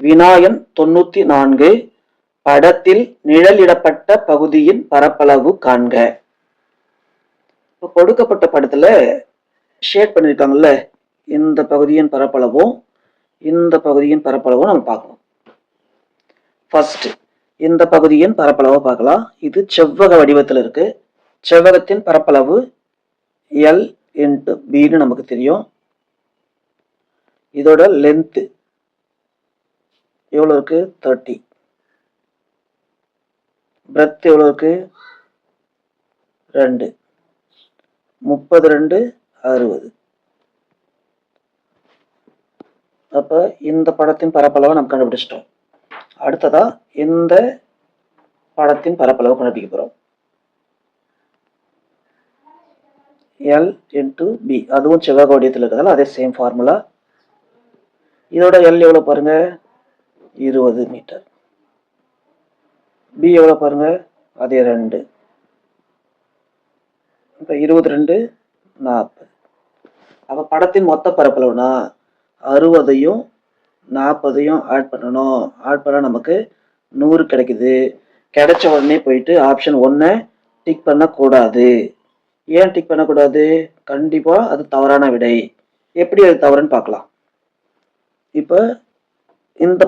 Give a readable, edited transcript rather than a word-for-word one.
வினாயன் 94 படத்தில் நிழலிடப்பட்ட பகுதியின் பரப்பளவு காண்க. இப்போ கொடுக்கப்பட்ட படத்துல ஷேட் பண்ணியிருக்காங்கல்ல, இந்த பகுதியின் பரப்பளவும் இந்த பகுதியின் பரப்பளவும் நம்ம பார்க்கணும். ஃபர்ஸ்ட் இந்த பகுதியின் பரப்பளவை பார்க்கலாம். இது செவ்வக வடிவத்தில் இருக்கு. செவ்வகத்தின் பரப்பளவு L இன்ட்டு பின்னு நமக்கு தெரியும். இதோட லென்த் எவ்வளோ இருக்கு? 30. பிரெத் எவ்வளோ இருக்கு? 2. 32 60. அப்ப இந்த படத்தின் பரப்பளவை நம்ம கண்டுபிடிச்சிட்டோம். அடுத்ததா இந்த படத்தின் பரப்பளவை கண்டுபிடிக்க போறோம். L இன்ட்டு பி, அதுவும் செவ்வக வடிவத்தில் இருக்கிறதால அதே சேம் ஃபார்முலா. இதோட L எவ்வளோ பாருங்க? 20 மீட்டர். பி எவ்வளோ பாருங்க? அதே 2. இப்போ 22 40. அப்போ படத்தின் மொத்த பரப்பளவுனா 60ஐயும் 40ஐயும் ஆட் பண்ணணும். ஆட் பண்ணால் நமக்கு 100 கிடைக்குது. கிடைச்ச உடனே போயிட்டு ஆப்ஷன் 1 டிக் பண்ணக்கூடாது. ஏன் டிக் பண்ணக்கூடாது? கண்டிப்பாக அது தவறான விடை. எப்படி அது தவறுன்னு பார்க்கலாம். இப்போ இந்த